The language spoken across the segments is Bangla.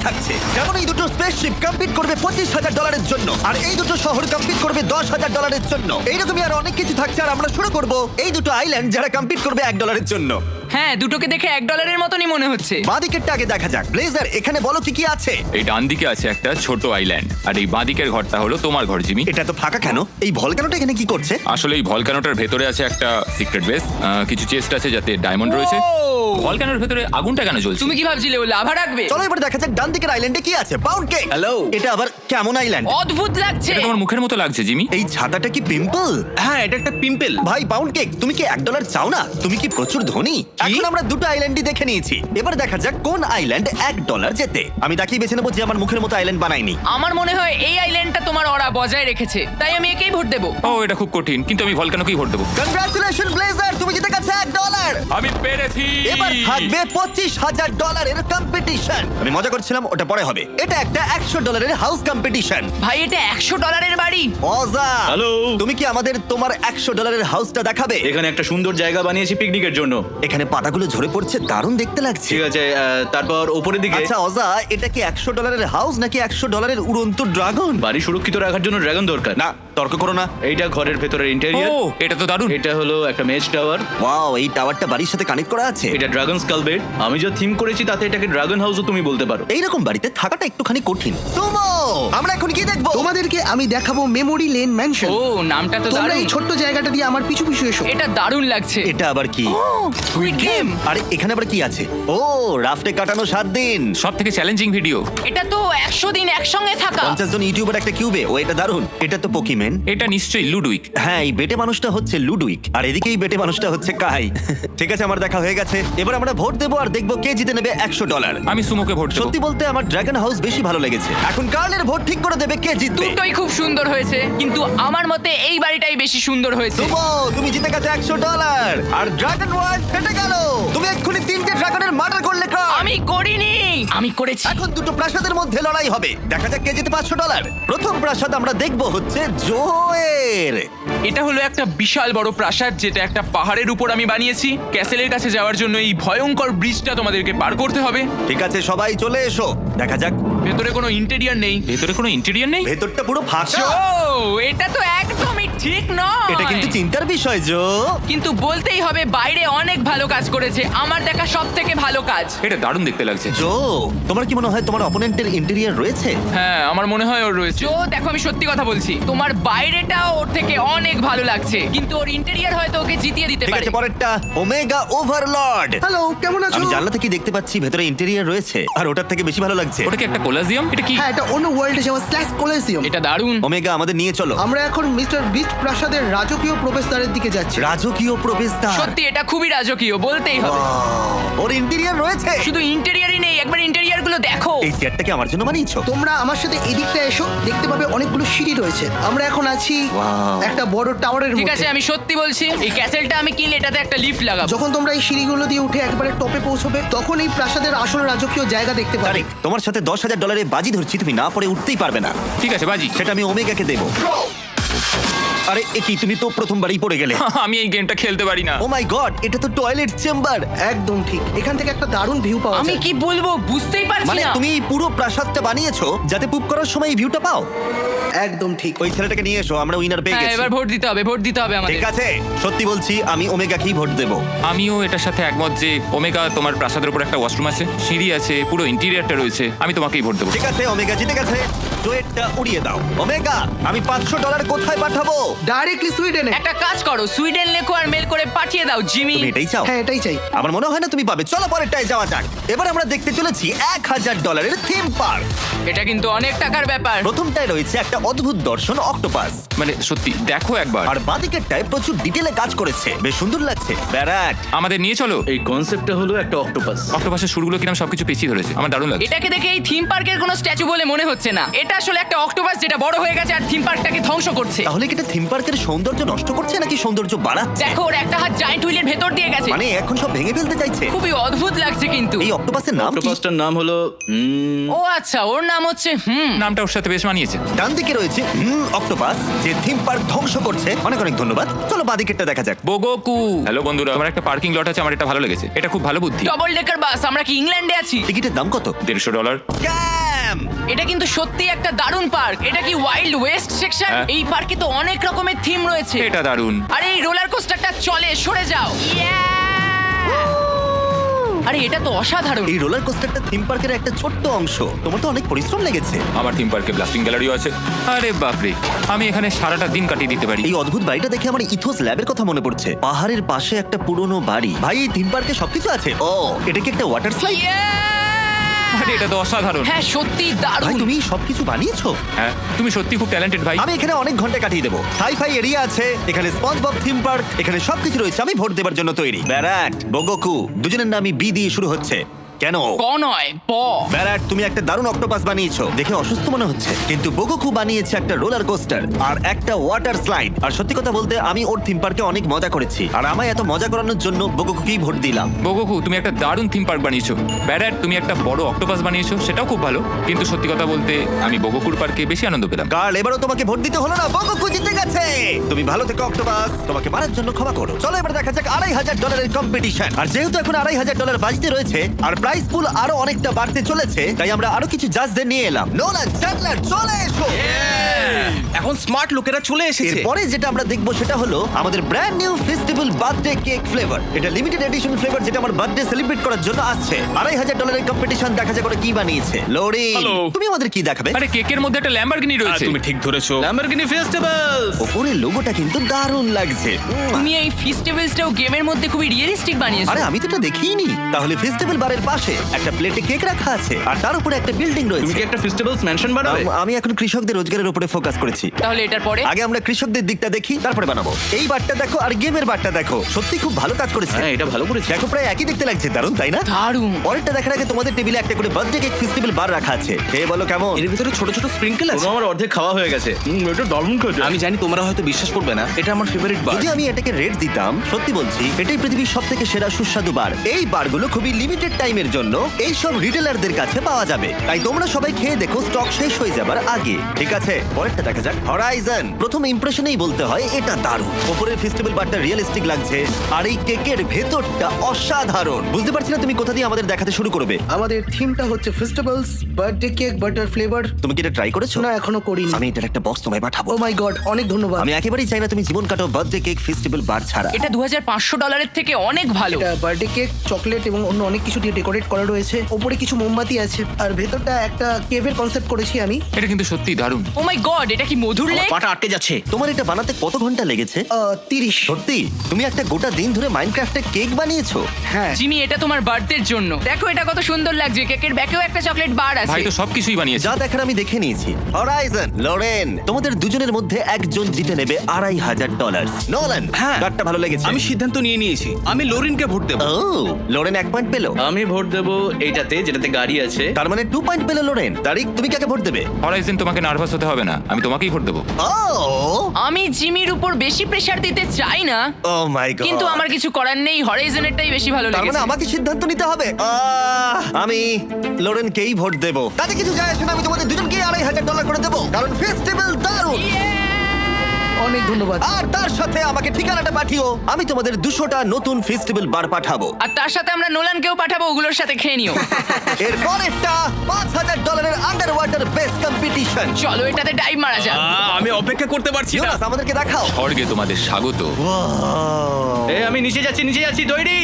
থাকছে। যেমন এই দুটো স্পেসশিপ কম্পিট করবে $25,000 জন্য, আর এই দুটো শহর কম্পিট করবে $10,000 জন্য। এইরকমই আর অনেক কিছু থাকছে, আর আমরা শুরু করব এই দুটো আইল্যান্ড যারা কম্পিট করবে $1 জন্য। হ্যাঁ, দুটোকে দেখে $1 মতনই মনে হচ্ছে। বাদিকেরটা আগে দেখা যাক। ব্লেজার, এখানে বলো কি কি আছে। এই ডান দিকে আছে একটা ছোট আইল্যান্ড, আর এই বাঁদিকের ঘরটা হলো তোমার ঘর জিমি। এটা তো ফাঁকা কেন? এই ভলকানোটা এখানে কি করছে? আসলে এই ভলকানোটার ভেতরে আছে একটা সিক্রেট বেস, কিছু চেস্ট আছে যাতে ডায়মন্ড রয়েছে। ভলকানোর ভেতরে আগুনটা কেন জ্বলছে? তুমি কি ভাবছিলে ও লাভা রাখবে? চলো এবার দেখা যাক ডান দিকের আইল্যান্ডে কি আছে। Pound cake, hello. এটা আবার কেমন আইল্যান্ড? অদ্ভুত লাগছে। এটা তোমার মুখের মতো লাগছে জিমি। এই ছাতাটা কি পিম্পল? হ্যাঁ, এটা একটা পিম্পল। ভাই পাউন্ড কেক, তুমি কি $1 চাও না? তুমি কি প্রচুর ধনী? এখন আমরা দুটো আইল্যান্ডই দেখে নিয়েছি, এবার দেখা যাক কোন আইল্যান্ড $1 জেতে। আমি তাকেই বেছে নেবো যে আমার মুখের মতো আইল্যান্ড বানায়নি। আমার মনে হয় এই আইল্যান্ডটা তোমার ওরা বজায় রেখেছে, তাই আমি একেই ভোট দেবো। ও এটা খুব কঠিন, কিন্তু আমি ভলকানোকেই ভোট দেবো। কনগ্রাচুলেশন ব্লেজার, তুমি জিতে গেছো $1। আমি পেরেছি। এবার থাকবে $25,000 কম্পিটিশন। আমি মজা করছিলাম, ওটা পরে হবে। এটা একটা $100 হাউস কম্পিটিশন। ভাই, এটা $100 বাড়ি। মজা। হ্যালো। তুমি কি আমাদের তোমার $100 হাউসটা দেখাবে? এখানে একটা সুন্দর জায়গা বানিয়েছি পিকনিকের জন্য। এখানে পাতাগুলো ঝরে পড়ছে, দারুণ দেখতে লাগছে। ঠিক আছে, তারপর উপরের দিকে আচ্ছা অজা, এটা কি $100 হাউস নাকি $100 উড়ন্ত ড্রাগন? বাড়ি সুরক্ষিত রাখার জন্য ড্রাগন দরকার। না, তর্ক করো না। এইটা ঘরের ভেতরের ইন্টেরিয়র। ও এটা তো দারুণ। এটা হলো একটা মেজ টাওয়ার। ওয়াও, এই টাওয়ারটা বাড়ির সাথে কানেক্ট করা আছে। এটা ড্রাগন স্কাল বেড। আমি যা থিম করেছি তাতে এটাকে ড্রাগন হাউসও তুমি বলতে পারো। এইরকম বাড়িতে থাকাটা একটুখানি কঠিন। সুমো, আমরা এখন কি দেখবো? তোমাদেরকে আমি দেখাবো মেমোরি লেন ম্যানশন। ও, নামটা তো তোমরা দারুণ। এই ছোট্ট জায়গাটা দিয়ে আমার পিছু পিছু এসো। এটা দারুণ লাগছে। এটা আবার কি? Sweet game. আরে এখানে আবার কি আছে? ও, রাফটে কাটানো 7 দিন। সব থেকে চ্যালেঞ্জিং ভিডিও। এটা তো 100 দিন একসঙ্গে থাকা। 50 জন ইউটিউবার একটা কিউবে। ও এটা দারুণ। এটা তো পোকিমেন। এটা নিশ্চয়ই লুডুইক। হ্যাঁ, এই বেটে মানুষটা হচ্ছে লুডুইক, আর এদিকে এই বেটে মানুষটা হচ্ছে কাই। ঠিক আছে, আমার দেখা হয়ে গেছে। এবার আমরা ভোট দেবো আর দেখবো কে জিতে নেবে $100। আমি সুমোকে ভোট দেবো। সত্যি বলতে আমার ড্রাগন হাউস বেশি ভালো লেগেছে। এখন কার্লের ভোট ঠিক করে দেবে কে জিতবে। দুটোই খুব সুন্দর হয়েছে, কিন্তু আমার মতে এই বাড়িটাই বেশি সুন্দর হয়েছে। সুমো, তুমি জিতে গেছো $100, আর ড্রাগন ওয়ার্ল্ড ফেটে গেল। তুমি এক্ষুনি 3টে ড্রাগনের মার্ডার করলে। কার? আমি করিনি, আমি করেছি। এখন দুটো প্রাসাদের মধ্যে লড়াই হবে, দেখা যাক কে জিতে $500। প্রথম প্রাসাদ আমরা দেখবো হচ্ছে জোয়ের। এটা হলো একটা বিশাল বড় প্রাসাদ, যেটা একটা পাহাড়ের উপর আমি বানিয়েছি। ক্যাসেলের কাছে যাওয়ার জন্য এই ভয়ঙ্কর ব্রিজটা তোমাদেরকে পার করতে হবে। ঠিক আছে, সবাই চলে এসো, দেখা যাক। ভেতরে কোনো ইন্টেরিয়র নেই। ভেতরে কোনো ইন্টেরিয়র নেই। ভেতরটা পুরো ফাঁকা। ও, এটা তো একদমই ঠিক নয়। এটা কিন্তু চিন্তার বিষয় জো। কিন্তু বলতেই হবে বাইরে অনেক ভালো কাজ করেছে, আমার দেখা সব থেকে ভালো কাজ। এটা দারুণ দেখতে লাগছে। জো, তোমার কি মনে হয় তোমার অপোনেন্টের ইন্টেরিয়র রয়েছে? হ্যাঁ, আমার মনে হয় ওর রয়েছে। জো, দেখো আমি সত্যি কথা বলছি, তোমার বাইরেটা ওর থেকে অনেক ভালো লাগছে, কিন্তু ওর ইন্টেরিয়র হয়তো ওকে জিতিয়ে দিতে ঠিক পারে। আছে, পরেরটা ওমেগা ওভারলর্ড। হ্যালো, কেমন আছো? আমি জানলা থেকে দেখতে পাচ্ছি ভেতরে ইন্টেরিয়র রয়েছে, আর ওটার থেকে বেশি ভালো লাগছে। ওটা কি একটা কোলাজিয়াম? এটা কি? হ্যাঁ, এটা অন্য ওয়ার্ল্ডে যাওয়া স্ল্যাশ কোলিসিয়াম। এটা দারুণ। ওমেগা, আমাদের নিয়ে চলো। আমরা এখন মিস্টার বিস্ট প্রাসাদের রাজকীয় প্রবেশদ্বারের দিকে যাচ্ছি। রাজকীয় প্রবেশদ্বার। সত্যি এটা খুবই রাজকীয়, বলতেই হবে। Wow, ওর ইন্টেরিয়র রয়েছে। শুধু ইন্টেরিয়রই নেই, একবার ইন্টেরিয়র গুলো দেখো। এই চেয়ারটাকে আমার জন্য বানিয়েছো? তোমরা আমার সাথে এদিকটা এসো, দেখতে পাবে অনেকগুলো সিঁড়ি রয়েছে। আমরা এখন আছি Wow. একটা বড় টাওয়ারের ঠিক আছে, মধ্যে। আমি সত্যি বলছি, এই ক্যাসেলটা আমি কিনলে এটাতে একটা লিফট লাগাবো। যখন তোমরা এই সিঁড়িগুলো দিয়ে উঠে একবারে টপে পৌঁছবে, তখন এই প্রাসাদের আসল রাজকীয় জায়গা দেখতে পাবে। তারিক, তোমার সাথে $10,000 বাজি ধরছি, তুমি না পরে উঠতেই পারবে না। ঠিক আছে বাজি। সেটা আমি ওমেগাকে দেবো। আরে এ কি, তুমি তো প্রথমবারই পড়ে গেলে। আমি এই গেমটা খেলতে পারি না। ও মাই গড, এটা তো টয়লেট চেম্বার। একদম ঠিক, এখান থেকে একটা দারুণ ভিউ পাওয়া আমি যায়। কি বলবো বুঝতেই পারছি মানে না। তুমি এই পুরো প্রাসাদটা বানিয়েছো যাতে পুপ করার সময় এই ভিউটা পাও? একদম ঠিক। ওই ছেলেটাকে নিয়ে এসো, আমরা উইনার পেয়ে হ্যাঁ, গেছি। এবার ভোট দিতে হবে, ভোট দিতে হবে আমাদের। ঠিক আছে, সত্যি বলছি আমি ওমেগাকেই ভোট দেবো। আমিও এটার সাথে একমত যে ওমেগা, তোমার প্রাসাদের উপর একটা ওয়াশরুম আছে, সিঁড়ি আছে, পুরো ইন্টেরিয়রটা রয়েছে। আমি তোমাকেই ভোট দেবো। ঠিক আছে, ওমেগা জিতে গেছে। জোয়েটটা উড়িয়ে দাও। ওমেগা, আমি $500 কোথায় পাঠাবো? ডাইরেক্টলি সুইডেনে। একটা কাজ করো, সুইডেন লেখো আর মেল করে পাঠিয়ে দাও জিমি। তুমি এটাই চাও? হ্যাঁ, এটাই চাই। আমার মনে হয় না তুমি পাবে। চলো পরেরটায় যাওয়া যাক। এবার আমরা দেখতে চলেছি $1,000 থিম পার্ক। এটা কিন্তু অনেক টাকার ব্যাপার। প্রথমটায় রয়েছে একটা অদ্ভুত দর্শন অক্টোপাস, মানে সত্যি দেখো একবার। আর বাদিকেরটায় প্রচুর ডিটেলে কাজ করেছে, বেশ সুন্দর লাগছে। ব্যারাট, আমাদের নিয়ে চলো। এই কনসেপ্টটা হলো একটা অক্টোপাস। অক্টোপাসের শুরুগুলো কিরম সবকিছু পেঁচিয়ে ধরেছে, আমার দারুণ লাগছে। এটাকে দেখে এই থিম পার্কের কোনো স্ট্যাচু বলে মনে হচ্ছে না। এটা আসলে একটা অক্টোপাস যেটা বড় হয়ে গেছে আর থিম পার্কটাকে ধ্বংস করছে। তাহলে কি এটা থিম থিম পার্কের সৌন্দর্য নষ্ট করছে নাকি সৌন্দর্য বাড়াচ্ছে? দেখো ওর একটা হাত জায়ান্ট হুইলের ভেতর দিয়ে গেছে। মানে এখন সব ভেঙে ফেলতে চাইছে। খুবই অদ্ভুত লাগছে কিন্তু। এই অক্টোপাসের নাম কি? অক্টোপাসটার নাম হলো ও আচ্ছা, ওর নাম হচ্ছে নামটা ওর সাথে বেশ মানিয়েছে। ডান দিকে রয়েছে অক্টোপাস, যে থিম পার্ক ধ্বংস করছে। অনেক অনেক ধন্যবাদ। চলো বাদিকেরটা দেখা যাক। বোগোকু। হ্যালো বন্ধুরা, আমার একটা পার্কিং লট আছে, আমার এটা ভালো লেগেছে। এটা খুব ভালো বুদ্ধি। ডবল ডেকার বাস। আমরা কি ইংল্যান্ডে আছি? টিকিটের দাম কত? $150। স্ক্যাম! এটা কিন্তু সত্যি একটা দারুণ পার্ক। এটা কি ওয়াইল্ড ওয়েস্ট সেকশন? হ্যাঁ। এই পার্কে তো অনেক রকমের থিম রয়েছে। এটা দারুণ। আরে এই রোলার কোস্টারটা চলে, সরে যাও। আরে এটা তো অসাধারণ। এই রোলার কোস্টারটা থিম পার্কের একটা ছোট্ট অংশ। তোমার তো অনেক পরিশ্রম লেগেছে। আমার থিম পার্কে ব্লাস্টিং গ্যালারিও আছে। আরে বাপরে, আমি এখানে সারাটা দিন কাটিয়ে দিতে পারি। এই অদ্ভুত বাড়িটা দেখে আমার ইথোস ল্যাবের কথা মনে পড়ছে। পাহাড়ের পাশে একটা পুরনো বাড়ি। ভাই এই থিম পার্কে সবকিছু আছে। ও, এটা কি একটা ওয়াটার স্লাইড? আরে এটা তো অসাধারণ। হ্যাঁ সত্যি ভাই দারুণ। তুমি সবকিছু বানিয়েছো? হ্যাঁ, তুমি সত্যি খুব ট্যালেন্টেড ভাই। আমি এখানে অনেক ঘন্টা কাটিয়ে দেবো। সাইফাই এরিয়া আছে, এখানে স্পঞ্জবব থিম পার্ক, এখানে সবকিছু রয়েছে। আমি ভোট দেবার জন্য তৈরি। ব্যারাট, বোগোকু, দুজনের নামই বি দিয়ে শুরু হচ্ছে। কেন? ক নয়, প। ব্যারাট, তুমি একটা দারুণ অক্টোপাস বানিয়েছো, দেখে অসুস্থ মনে হচ্ছে। কিন্তু বোগোকু বানিয়েছে একটা রোলার কোস্টার আর একটা ওয়াটার স্লাইড। আর সত্যি কথা বলতে আমি ওর থিম পার্কে অনেক মজা করেছি। আর আমায় এত মজা করানোর জন্য বোগোকুকেই ভোট দিলাম। বোগোকু, তুমি একটা দারুণ থিম পার্ক বানিয়েছো। ব্যারাট, তুমি একটা বড় অক্টোপাস বানিয়েছো, সেটাও খুব ভালো। কিন্তু সত্যি কথা বলতে আমি বোগোকুর পার্কে বেশি আনন্দ পেলাম। কার্ল, এবারও তোমাকে ভোট দিতে হলো না, বোগোকু জিতে গেছে। তুমি ভালো থেকো অক্টোপাস, তোমাকে মারার জন্য ক্ষমা করো। চলো এবার দেখা যাক $2,500 কম্পিটিশন। আর যেহেতু এখন $2,500 বাজিতে রয়েছে আর প্রাইস পুল আরো অনেকটা বাড়তে চলেছে, তাই আমরা আরো কিছু জাজদের নিয়ে এলাম। নোলান, চ্যান্ডলার, চলে এসো। এখন স্মার্ট লোকেরা চলে এসেছে। এরপরে যেটা আমরা দেখবো সেটা হলো আমাদের brand new festival birthday cake flavour. এটা লিমিটেড এডিশন ফ্লেভার যেটা আমার বার্থডে সেলিব্রেট করার জন্য আসছে। $2,500 কম্পিটিশন। দেখা যাক ওরা কি বানিয়েছে। লোরি, Hello. তুমি আমাদের কি দেখাবে? আরে কেকের মধ্যে একটা ল্যাম্বরগিনি রয়েছে। তুমি ঠিক ধরেছো। Lamborghini festivals. ওপরের লোগোটা কিন্তু দারুণ লাগছে। তুমি এই ফেস্টিভ্যালসটাও গেমের মধ্যে খুবই রিয়েলিস্টিক বানিয়েছো। আরে আমি তো এটা দেখিনি। তাহলে ফেস্টিভ্যাল বারের পাশে একটা প্লেটে কেক রাখা আছে আর তার উপরে একটা বিল্ডিং তুমি রয়েছে। কি একটা ফেস্টিভ্যালস মেনশন বানাবে? আমি এখন কৃষকদের রোজগারের উপরে ফোকাস করেছি। তাহলে এটার পরে আগে আমরা কৃষকদের দিকটা দেখি, তারপরে বানাবো। এই বারটা দেখো আর গেমের বারটা দেখো, সত্যি খুব ভালো কাজ করেছে। হ্যাঁ, এটা ভালো করেছে। দেখো প্রায় একই দেখতে লাগছে। দারুণ, তাই না? দারুণ। পরেরটা দেখার আগে তোমাদের টেবিলে একটা করে বার্থডে কেক ফেস্টিভ্যাল বার রাখা আছে। খেয়ে বলো কেমন। এর ভিতরে ছোট ছোট স্প্রিঙ্কেল পুরো আছে। আমার অর্ধেক খাওয়া হয়ে গেছে। এটা দারুণ খেতে। আমি জানি তোমরা হয়তো বিশ্বাস করবে না, এটা আমার ফেভারিট বার। যদি আমি এটাকে রেট দিতাম, সত্যি বলছি এটাই পৃথিবীর সব থেকে সেরা সুস্বাদু বার। এই বারগুলো খুবই লিমিটেড টাইমের জন্য এই সব রিটেলারদের কাছে পাওয়া যাবে। তাই তোমরা সবাই খেয়ে দেখো স্টক শেষ হয়ে যাবার আগে। ঠিক আছে, পরেরটা দেখা যাক। হরাইজন। প্রথম ইমপ্রেশনেই বলতে হয় এটা দারুণ। উপরের ফেস্টিভ্যাল বারটা রিয়েলিস্টিক লাগছে আর এই কেকের ভেতরটা অসাধারণ। বুঝতে পারছি না তুমি কোথা দিয়ে আমাদের দেখাতে শুরু করবে। আমাদের থিমটা হচ্ছে festivals birthday cake butter flavour. তুমি কি এটা ট্রাই করেছো? না, এখনো করিনি। আমি এটার একটা বক্স তোমায় পাঠাবো। ও মাই গড, অনেক ধন্যবাদ। আমি একেবারেই চাই না তুমি জীবন কাটাও বার্থডে কেক ফেস্টিভ্যাল বার ছাড়া। এটা $2,500 থেকে অনেক ভালো। এটা বার্থডে কেক, চকলেট এবং অন্য অনেক কিছু দিয়ে ডেকোরেট করা রয়েছে। ওপরে কিছু মোমবাতি আছে আর ভেতরটা একটা কেভের কনসেপ্ট করেছি আমি। এটা কিন্তু সত্যি দারুণ। ও মাই গড, এটা কি মধুর লেক? পাটা আটকে যাচ্ছে। তোমার এটা বানাতে কত ঘন্টা লেগেছে? 30। সত্যি তুমি একটা গোটা দিন ধরে মাইনক্রাফটে কেক বানিয়েছো? হ্যাঁ। জিমি, এটা তোমার বার্থডের জন্য। দেখো এটা কত সুন্দর লাগছে। কেকের ব্যাকেও একটা চকলেট বার আছে। ভাই তো সবকিছুই বানিয়েছে। যা দেখার আমি দেখে নিয়েছি। হরাইজন, লরেন, তোমাদের দুজনের মধ্যে একজন জিতে নেবে $2,500। নোলান, হ্যাঁ। কারটা ভালো লেগেছে? আমি সিদ্ধান্ত নিয়ে নিয়েছি, আমি লোরিনকে ভোট দেবো। ও, লোরেন 1 পয়েন্ট পেলো। আমি ভোট দেবো এইটাতে, যেটাতে গাড়ি আছে। তার মানে 2 পয়েন্ট পেলো লোরেন। তারিক, তুমি কাকে ভোট দেবে? হরাইজন, তোমাকে নার্ভাস হতে হবে না, আমি তোমাকেই ভোট দেবো। ও, আমি জিমির উপর বেশি প্রেসার দিতে চাই না, ও মাই গড। কিন্তু আমার কিছু করার নেই। হরাইজনেরটাই বেশি ভালো তার মানে লেগেছে। আমাকে সিদ্ধান্ত নিতে হবে। আমি লোরেনকেই ভোট দেবো। তাতে কিছু যায় আসে না, আমি তোমাদের দুজনকেই $2,500 করে দেবো, কারণ ফেস্টিভ্যাল দারুণ। অনেক ধন্যবাদ। আর তার সাথে আমাকে ঠিকানাটা পাঠিও, আমি তোমাদের 200টা নতুন ফেস্টিভ্যাল বার পাঠাবো। আর তার সাথে আমরা নোলানকেও পাঠাবো, ওগুলোর সাথে খেয়ে নিও। এর পরেরটা $5,000 আন্ডার ওয়াটার বেস কম্পিটিশন। চলো এটাতে ডাইভ মারা যাক। আমি অপেক্ষা করতে পারছি না। ইয়োনাস, আমাদেরকে দেখাও। স্বর্গে তোমাদের স্বাগত। আমি নিচে যাচ্ছি, তৈরি।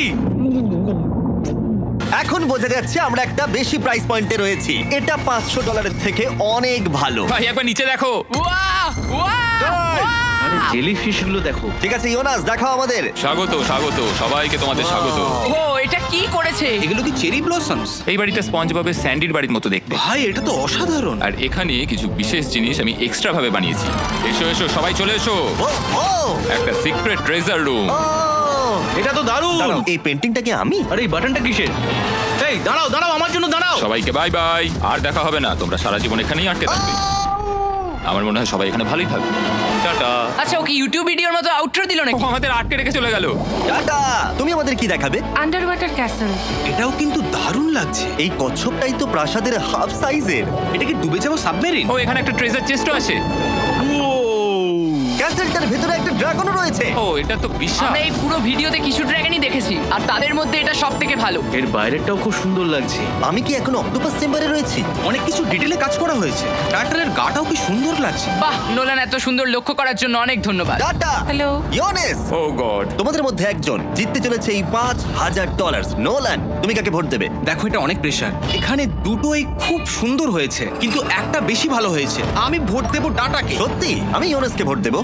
এখন বোঝা যাচ্ছে আমরা একটা বেশি প্রাইস পয়েন্টে রয়েছি। এটা $500 থেকে অনেক ভালো। ভাই একবার নিচে দেখো। ওয়াও, ওয়াও, আরে জেলিফিশ গুলো দেখো। ঠিক আছে ইয়োনাস, দেখাও আমাদের। স্বাগত স্বাগত সবাইকে, তোমাদের স্বাগত। ও এটা কি করেছে? এগুলো কি চেরি ব্লসমস? এই বাড়িটা স্পঞ্জববের স্যান্ডির বাড়ির মতো দেখতে। ভাই এটা তো অসাধারণ। আর এখানে কিছু বিশেষ জিনিস আমি এক্সট্রা ভাবে বানিয়েছি। এসো এসো সবাই চলে এসো। ও ও একটা সিক্রেট ট্রেজার রুম। ও, এটা তো দারুণ। দাঁড়াও, এই পেন্টিংটা কি আমি? আরে এই বাটনটা কিসের? এই দাঁড়াও, আমার জন্য দাঁড়াও। সবাইকে বাই বাই। আর দেখা হবে না, তোমরা সারা জীবন এখানেই আটকে থাকবে। আমার মনে হয় সবাই এখানে ভালোই থাকবে। টাটা। আচ্ছা, ওকে ইউটিউব ভিডিওর মতো আউটরো দিল ও নাকি? আমাদের আটকে রেখে চলে গেল। টাটা। তুমি আমাদের কি দেখাবে? Under water castle. এটাও কিন্তু দারুণ লাগছে। এই কচ্ছপটাই তো প্রাসাদের হাফ সাইজের। এটা কি ডুবে যাওয়া সাবমেরিন? ও এখানে একটা ট্রেজার চেস্টও আছে। ক্যাসেলটার ভেতরে একটা ড্রাগনও রয়েছে। ও এটা তো বিশাল। আমরা এই পুরো ভিডিওতে কিছু ড্রাগনই দেখেছি, আর তাদের মধ্যে এটা সব থেকে ভালো। এর বাইরেটাও খুব সুন্দর লাগছে। আমি কি এখন অক্টোপাস চেম্বারে রয়েছি? অনেক কিছু ডিটেলে কাজ করা হয়েছে। টার্টলের গাটাও কি সুন্দর লাগছে। বাহ, নোলান, এত সুন্দর লক্ষ্য করার জন্য অনেক ধন্যবাদ। টাটা। হ্যালো। ইয়োনেস, ও গড। তোমাদের মধ্যে একজন জিততে চলেছে এই $5,000। নোলান, তুমি কাকে ভোট দেবে? দেখো, এটা অনেক প্রেশার। এখানে দুটোই খুব সুন্দর হয়েছে, কিন্তু একটা বেশি ভালো হয়েছে। আমি ভোট দেবো ডাটাকে। সত্যি? আমি ইয়োনেসকে ভোট দেবো।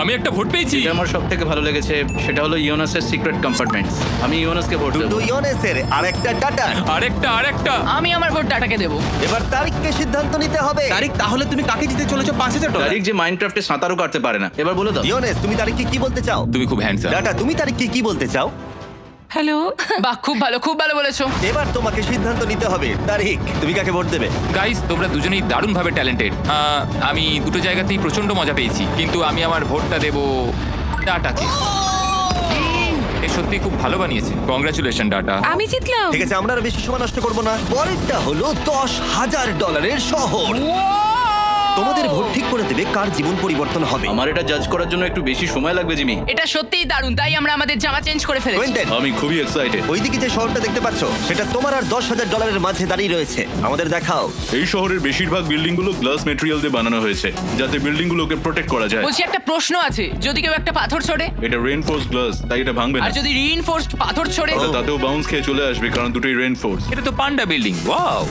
আমি একটা ভোট পেয়েছি। যেটা আমার সব থেকে ভালো লেগেছে সেটা হলো ইয়োনাসের সিক্রেট কম্পার্টমেন্ট। আমি ইয়োনাসকে ভোট দেবো। দুটো ইয়োনেসের আর একটা টাটা। আরেকটা। আমি আমার ভোট ডাটাকে দেবো। এবার তারিখকে সিদ্ধান্ত নিতে হবে। তারিখ, তাহলে তুমি কাকে জিতে চলেছো $5,000? তারিখ যে মাইনক্রাফটে সাঁতারও কাটতে পারে না। এবার বলে দাও। ইয়োনেস, তুমি তারিখকে কি বলতে চাও? তুমি খুব হ্যান্ডসাম। টাটা, তুমি তারিখকে কি বলতে চাও? হ্যালো। বাহ, খুব ভালো বলেছো। এবার তোমাকে সিদ্ধান্ত নিতে হবে। তারিখ, তুমি কাকে ভোট দেবে? গাইস, তোমরা দুজনেই দারুণভাবে ট্যালেন্টেড। আমি দুটো জায়গাতেই প্রচন্ড মজা পেয়েছি, কিন্তু আমি আমার ভোটটা দেবো ডাটাকে। এ সত্যি খুব ভালো বানিয়েছে। Congratulation data. আমি জিতলাম। ঠিক আছে, আমরা আর বেশি সময় নষ্ট করবো না। পরেরটা হলো $10,000 শহর। তোমাদের ভোট ঠিক করে দেবে কার জীবন পরিবর্তন হবে। আমার এটা জাজ করার জন্য একটু বেশি সময় লাগবে জিমি। এটা সত্যিই দারুণ, তাই আমরা আমাদের জামা চেঞ্জ করে ফেলেছি। কুইন্টেন, আমি খুবই এক্সাইটেড। ওইদিকে যে শহরটা দেখতে পাচ্ছ, সেটা তোমার আর $10,000 মাঝে দাঁড়িয়ে রয়েছে। আমাদের দেখাও। এই শহরের বেশিরভাগ বিল্ডিং গুলো গ্লাস মেটেরিয়াল দিয়ে বানানো হয়েছে, যাতে বিল্ডিং গুলোকে প্রোটেক্ট করা যায়। বলছি, একটা প্রশ্ন আছে, যদি কেউ একটা পাথর ছোড়ে এটা রেইনফোর্স গ্লাস, তাই এটা ভাঙবে না। আর যদি রিইনফোর্সড পাথর ছোড়ে? এটা তাতেও বাউন্স খেয়ে চলে আসবে, কারণ দুটোই রেইনফোর্স। এটা তো পান্ডা বিল্ডিং। ওয়াও।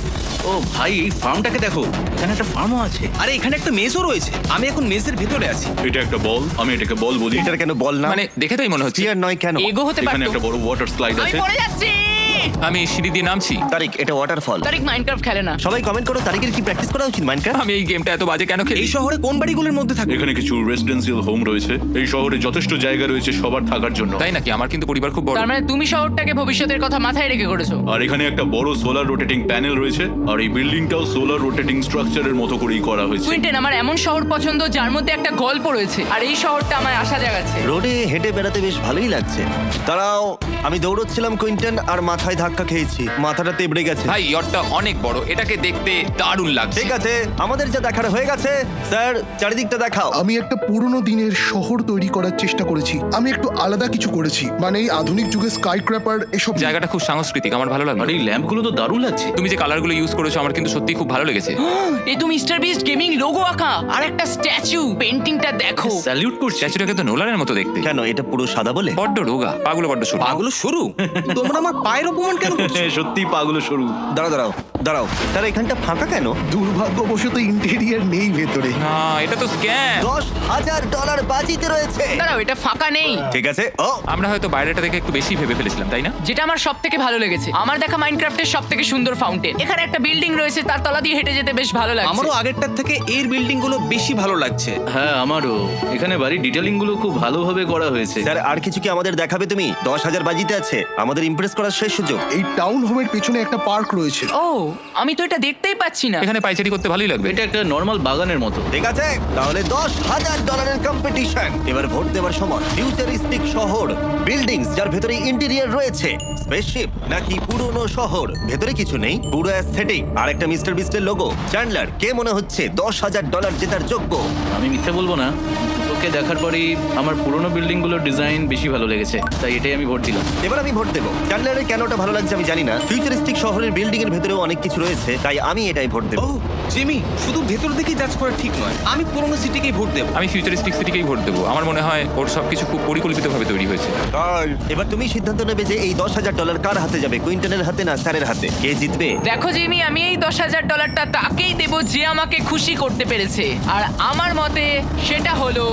ও ভাই, এই ফার্মটাকে দেখো। এখানে একটা ফার্মও আছে। আরে এখানে একটা মেজও রয়েছে। আমি এখন মেজের ভেতরে আছি। এটা একটা বল, আমি এটাকে বল বলি। এটার কেন বল না? মানে দেখে তাই মনে হচ্ছে। স্পিয়ার নয় কেন? এগো হতে এখানে পারতো। একটা বড় ওয়াটার স্লাইড আমি আছে। পড়ে যাচ্ছি। আমি সিঁড়ি দিয়ে নামছি। তারিখ, এটা ওয়াটারফল। তারিক মাইনক্রাফট খেলে না। সবাই কমেন্ট করো, তারিখের কি প্র্যাকটিস করা উচিত মাইনক্রাফট? আমি এই গেমটা এত বাজে কেন খেলি? এই শহরে কোন বাড়িগুলোর মধ্যে থাকে? এখানে কিছু রেসিডেন্সিয়াল হোম রয়েছে। এই শহরে যথেষ্ট জায়গা রয়েছে সবার থাকার জন্য। তাই নাকি? আমার কিন্তু পরিবার খুব বড়। তার মানে তুমি শহরটাকে ভবিষ্যতের কথা মাথায় রেখে করেছো। আর এখানে একটা বড় সোলার রোটেটিং প্যানেল রয়েছে, আর এই বিল্ডিংটাও সোলার রোটেটিং স্ট্রাকচারের মতো করেই করা হয়েছে। কুইন্টেন, আমার এমন শহর পছন্দ যার মধ্যে একটা গল্প রয়েছে, আর এই শহরটা আমার আশা জাগাচ্ছে। রোডে হেঁটে বেড়াতে বেশ ভালোই লাগছে। দাঁড়াও, আমি দৌড়চ্ছিলাম কুইন্টন, আর মাথায় ধাক্কা খেয়েছি। মাথাটা তেবড়ে গেছে। ভাই, ইয়টটা অনেক বড়, এটাকে দেখতে দারুণ লাগছে। ঠিক আছে, আমাদের যা দেখার হয়ে গেছে। স্যার, চারিদিকটা দেখাও। আমি একটা পুরনো দিনের শহর তৈরি করার চেষ্টা করেছি। আমি একটু আলাদা কিছু করেছি, মানে এই আধুনিক যুগের স্কাই ক্র্যাপার এসব। জায়গাটা খুব সাংস্কৃতিক, আমার ভালো লাগলো। আর এই ল্যাম্পগুলো তো দারুণ লাগছে। তুমি যে কালারগুলো ইউজ করেছো আমার কিন্তু সত্যি খুব ভালো লেগেছে। এই তো মিস্টার বিস্ট গেমিং লোগো আঁকা, আর একটা স্ট্যাচু। পেন্টিংটা দেখো। স্যালিউট করছি। স্ট্যাচুটাকে তো নোলানের মতো দেখতে। কেন, এটা পুরো সাদা বলে? বড্ড রোগা, পাগুলো বড্ড ছোট। পাগুলো সরু। তোমরা আমার পায়ের অপমান কেন করছো? সত্যি পাগুলো সরু। দাঁড়াও দাঁড়াও দাঁড়াও, স্যার এখানটা ফাঁকা কেন? দুর্ভাগ্যবশত ইন্টেরিয়ার নেই ভেতরে। না, এটা তো স্ক্যাম। $10,000 বাজিতে রয়েছে। দাঁড়াও, এটা ফাঁকা নেই। ঠিক আছে। ও, আমরা হয়তো বাইরেটা দেখে একটু বেশি ভেবে ফেলেছিলাম, তাই না? যেটা আমার সব থেকে ভালো লেগেছে, আমার দেখা মাইনক্রাফটের সব থেকে সুন্দর ফাউন্টেন। এখানে একটা বিল্ডিং রয়েছে, তার তলা দিয়ে হেঁটে যেতে বেশ ভালো লাগছে। আমারও আগেরটার থেকে এর বিল্ডিং গুলো বেশি ভালো লাগছে। হ্যাঁ, আমারও। এখানে বাড়ির ডিটেলিং গুলো খুব ভালোভাবে করা হয়েছে। স্যার আর কিছু কি আমাদের দেখাবে তুমি? 10,000 বাজিতে আছে, আমাদের ইমপ্রেস করার শেষ সুযোগ। এই টাউন হোমের পেছনে একটা পার্ক রয়েছে। ও, আমি তো এটা দেখতেই পাচ্ছি না। এখানে পাইচারি করতে ভালোই লাগবে। এটা একটা নর্মাল বাগানের মতো। ঠিক আছে, তাহলে $10,000 কম্পিটিশন। এবার ভোট দেওয়ার সময়। ফিউচারিস্টিক শহর, বিল্ডিংস যার ভেতরে ইন্টেরিয়র রয়েছে, স্পেসশিপ নাকি পুরনো শহর ভেতরে কিছু নেই, পুরো অ্যাস্থেটিক, আর একটা মিস্টার বিস্টের লোগো। চ্যান্ডলার, কে মনে হচ্ছে $10,000 জেতার যোগ্য? আমি মিথ্যে বলবো না, তোকে দেখার পরেই আমার পুরনো বিল্ডিং গুলোর ডিজাইন বেশি ভালো লেগেছে, তাই এটাই আমি ভোট দিলাম। এবার আমি ভোট দেবো। চ্যান্ডলারের কেন ওটা ভালো লাগছে আমি জানি না। ফিউচারিস্টিক শহরের বিল্ডিং এর ভেতরেও অনেক কিছু রয়েছে, তাই আমি এটাই ভোট দেবো। ও জিমি, শুধু ভেতর দিকেই জাজ করা ঠিক নয়। আমি পুরোনো সিটিকেই ভোট দেবো। আমি ফিউচারিস্টিক সিটিকেই ভোট দেবো। আমার মনে হয় ওর সবকিছু খুব পরিকল্পিতভাবে তৈরি হয়েছে। কার্ল, এবার তুমি সিদ্ধান্ত নেবে যে এই $10,000 কার হাতে যাবে, কুইন্টনের হাতে না স্যারের হাতে? কে জিতবে? দেখো জিমি, আমি এই $10,000 তাকেই দেবো যে আমাকে খুশি করতে পেরেছে, আর আমার মতে সেটা হলো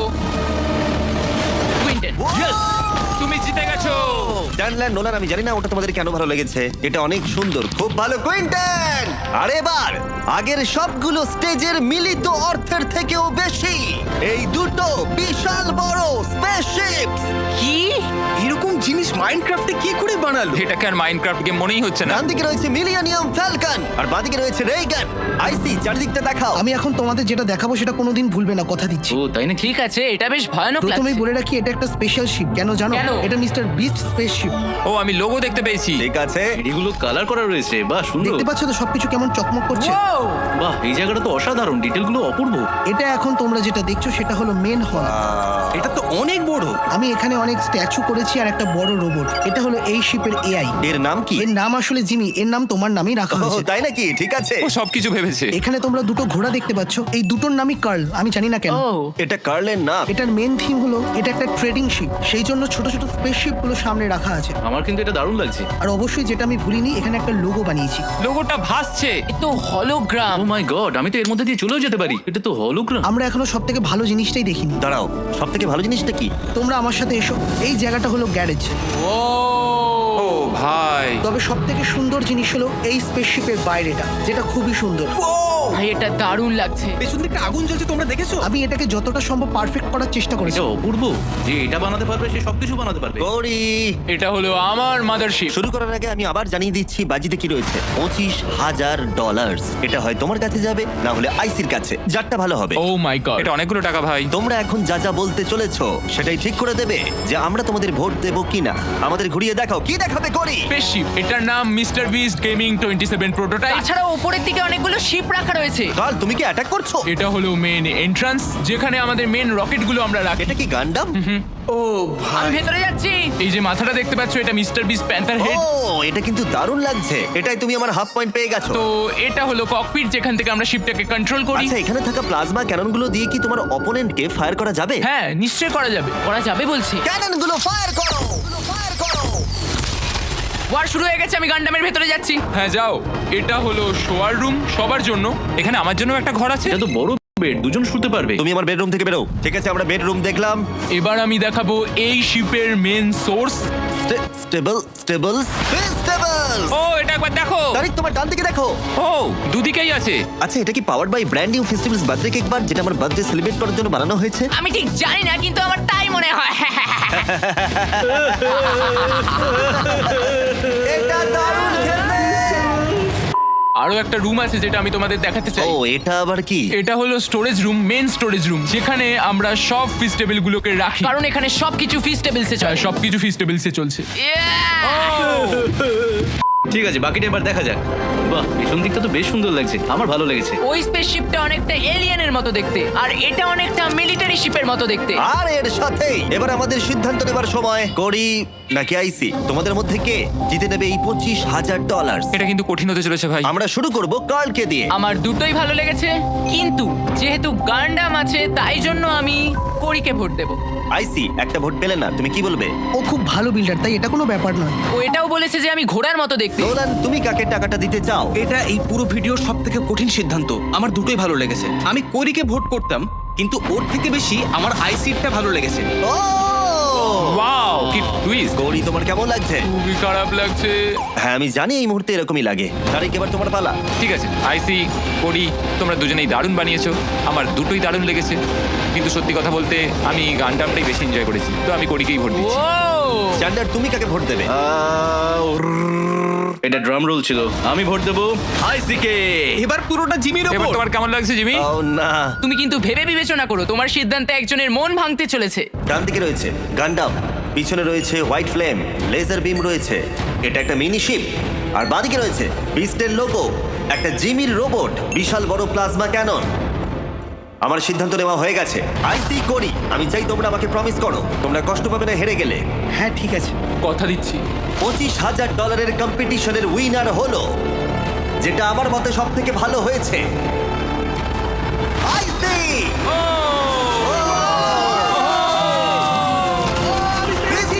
কুইন্টন। তুমি জিতে গেছো। চ্যান্ডলার, নোলান, আমি জানি না ওটা তোমাদের কেন ভালো লেগেছে। এটা অনেক সুন্দর, খুব ভালো কুইন্টন। আর এবার আগের সবগুলো স্টেজের মিলিত অর্থের থেকেও বেশি এই দুটো বিশাল বড় স্পেসশিপ। কি? এরকম জিনিস মাইনক্রাফটে কি করে বানালো? এটাকে আর মাইনক্রাফট গেম মনেই হচ্ছে না। ডান দিকে রয়েছে মিলিয়নিয়াম ফ্যালকন আর বাঁদিকে রয়েছে রেইগান। আইসি চারিদিকটা দেখাও। আমি এখন তোমাদের যেটা দেখাবো সেটা কোনোদিন ভুলবে না, কথা দিচ্ছি। ও তাই নাকি? ঠিক আছে, এটা বেশ ভয়ানক প্রথমেই লাগছে। বলে রাখি, এটা একটা স্পেশাল শিপ। কেন জানো? কেন? এটা মিস্টার বিস্ট স্পেসশিপ। ও আমি লোগো দেখতে পেয়েছি। ঠিক আছে, এগুলো কালার করা রয়েছে, বাহ সুন্দর। দেখতে পাচ্ছ তো সবকিছু কেমন চকমক করছে? Wow! বাহ এই জায়গাটা তো অসাধারণ, ডিটেলগুলো অপূর্ব। এটা এখন তোমরা যেটা দেখছো সেটা হলো মেন হল। এটা তো অনেক বড়। আমি এখানে অনেক স্ট্যাচু করেছি আর একটা বড় রোবট। এটা হলো এই শিপের এআই। এর নাম কি? এর নাম আসলে জিমি। এর নাম তোমার নামই রাখা ও হয়েছে। তাই নাকি? ঠিক আছে। ও সবকিছু ভেবেছে। এখানে তোমরা দুটো ঘোড়া দেখতে পাচ্ছ, এই দুটোর নামই কার্ল। আমি জানি না কেন। ও এটা কার্লের নাম। এটার মেন থিম হলো এটা একটা ট্রেডিং শিপ, সেই জন্য ছোট ছোট স্পেসশিপ গুলো সামনে রাখা আছে। আমার কিন্তু এটা দারুণ লাগছে। আর অবশ্যই যেটা আমি ভুলিনি, এখানে একটা লোগো বানিয়েছি। লোগোটা ভাসছে। এ তো হলোগ্রাম। ও মাই গড, আমি তো এর মধ্যে দিয়ে চলেও যেতে পারি। এটা তো হলোগ্রাম। আমরা এখনো সব থেকে ভালো জিনিসটাই দেখিনি। দাঁড়াও, সব থেকে ভালো জিনিসটা কি? তোমরা আমার সাথে এসো। এই জায়গাটা হলো গ্যারেজ। ও ভাই, তবে সব থেকে সুন্দর জিনিস হলো এই স্পেসশিপের বাইরেটা, যেটা খুবই সুন্দর। ভাই এটা দারুণ লাগছে। পেছন দিকটা আগুন জ্বলছে, তোমরা দেখেছো? আমি এটাকে যতটা সম্ভব পারফেক্ট করার চেষ্টা করেছি। এটা অপূর্ব। যে এটা বানাতে পারবে সে সবকিছু বানাতে পারবে। গৌরী, এটা হলো আমার মাদারশিপ। শুরু করার আগে আমি আবার জানিয়ে দিচ্ছি বাজিতে কি রয়েছে। $25,000। এটা হয় তোমার কাছে যাবে, না হলে আইসির কাছে, যারটা ভালো হবে। ও মাই গড। এটা অনেকগুলো টাকা ভাই। তোমরা এখন যা যা বলতে চলেছো সেটাই ঠিক করে দেবে যে আমরা তোমাদের ভোট দেবো কিনা। আমাদের ঘুরিয়ে দেখাও, কি দেখাবে করি? স্পেসশিপ, এটার নাম মিস্টার বিস্ট গেমিং 27 প্রোটোটাইপ। তাছাড়া উপরের দিকে অনেকগুলো শিপ রাখা রয়েছে। কাল তুমি কি অ্যাটাক করছো? এটা হলো মেন এন্ট্রান্স, যেখানে আমাদের মেন রকেটগুলো আমরা রাখি। এটা কি গান্ডাম? ও আমি ভাই, ভেতরে যাচ্ছি। এই যে মাথাটা দেখতে পাচ্ছ, এটা মিস্টার বিস্ট প্যান্থার হেড। ও এটা কিন্তু দারুণ লাগছে। এটাই তুমি আমার হাফ পয়েন্ট পেয়ে গেছো। তো এটা হলো ককপিট, যেখান থেকে আমরা শিপটাকে কন্ট্রোল করি। আচ্ছা, এখানে থাকা প্লাজমা ক্যাননগুলো দিয়ে কি তোমার অপোনেন্টকে ফায়ার করা যাবে? হ্যাঁ নিশ্চয়ই করা যাবে। করা যাবে বলছি। ক্যাননগুলো ফায়ার করো, ফায়ার করো। ওয়ার শুরু হয়ে গেছে, আমি গান্ডামের ভেতরে যাচ্ছি। হ্যাঁ যাও। এটা হলো শোয়ার রুম সবার জন্য। এখানে আমার জন্য একটা ঘর আছে। এটা তো বড় বেড, দুজন শুতে পারবে। তুমি আমার বেডরুম থেকে বেরো। ঠিক আছে, আমরা বেডরুম দেখলাম। এবার আমি দেখাবো এই শিপের main source. Stable stable stable. ও এটা একবার দেখো। তারিক, তোমার ডান দিকে দেখো। ও দুদিকেই আছে। আচ্ছা, এটা কি powered by brand new festivals birthday cake bar, যেটা আমার বার্থডে সেলিব্রেট করার জন্য বানানো হয়েছে? আমি ঠিক জানি না, কিন্তু আমার তাই মনে হয়। এটা দারুণ খেলবে। আরো একটা রুম আছে যেটা আমি তোমাদের দেখাতে চাই। ও এটা আবার কি? এটা হলো storage room, main storage room, যেখানে আমরা সব ফিস্টেবল গুলোকে রাখি। কারণ এখানে সবকিছু ফিস্টেবলসে চলে। সবকিছু ফিস্টেবলসে চলছে। ঠিক আছে, বাকিটা এবার দেখা যাক। বাহ পেছন দিকটা তো বেশ সুন্দর লাগছে, আমার ভালো লেগেছে। ওই স্পেসশিপটা অনেকটা এলিয়েনের মতো দেখতে, আর এটা অনেকটা মিলিটারি শিপের মতো দেখতে। আর এর সাথেই এবার আমাদের সিদ্ধান্ত নেবার সময়। করি নাকি আইসি, তোমাদের মধ্যে কে জিতে নেবে এই $25,000? এটা কিন্তু কঠিন হতে চলেছে ভাই। আমরা শুরু করব কার্লকে দিয়ে। আমার দুটোই ভালো লেগেছে, কিন্তু যেহেতু গান্ডাম আছে তাই জন্য আমি কোরিকে ভোট দেব। আইসি একটা ভোট পেলে না, তুমি কি বলবে? ও খুব ভালো বিল্ডার, তাই এটা কোনো ব্যাপার নয়। ও এটাও বলেছে যে আমি ঘোড়ার মতো দেখতে। নোলান, তুমি কাকে টাকাটা দিতে চাও? এটা এই পুরো ভিডিওর সব থেকে কঠিন সিদ্ধান্ত। আমার দুটোই ভালো লেগেছে। আমি কোরিকে ভোট করতাম, কিন্তু ওর থেকে বেশি আমার আইসিটা ভালো লেগেছে। ও ওয়াও কি টুইস্ট। গৌরী, তোমার কেমন লাগছে? খুবই খারাপ লাগছে। হ্যাঁ আমি জানি এই মুহূর্তে এরকমই লাগে। তারিক, এবার তোমার পালা। ঠিক আছে আইসি করি, তোমরা দুজনেই দারুণ বানিয়েছো। আমার দুটোই দারুণ লেগেছে, কিন্তু সত্যি কথা বলতে আমি গানটামটাই বেশি এনজয় করেছি, তো আমি করিকেই ভোট দিচ্ছি। ও চ্যান্ডার, তুমি কাকে ভোট দেবে? এটা ড্রাম রোল ছিল, আমি ভোট দেবো আইসিকে। এবার পুরোটা জিমির এবার ওপর। তোমার কেমন লাগছে জিমি? ও না। তুমি কিন্তু ভেবে বিবেচনা করো, তোমার সিদ্ধান্তে একজনের মন ভাঙতে চলেছে। ডান দিকে রয়েছে গান্ডাম, পিছনে রয়েছে হোয়াইট ফ্লেম, লেজার বিম রয়েছে, এটা একটা মিনি শিপ, আর বাঁদিকে রয়েছে বিস্টের লোগো, একটা জিমির রোবট, বিশাল বড় প্লাজমা ক্যানন। আমার সিদ্ধান্ত নেওয়া হয়ে গেছে। আইসি করি, আমি চাই তোমরা আমাকে প্রমিস করো তোমরা কষ্ট পাবে না হেরে গেলে। হ্যাঁ ঠিক আছে। কথা দিচ্ছি। $25,000 কম্পিটিশনের উইনার হলো, যেটা আমার মতে সব থেকে ভালো হয়েছে, আইসি।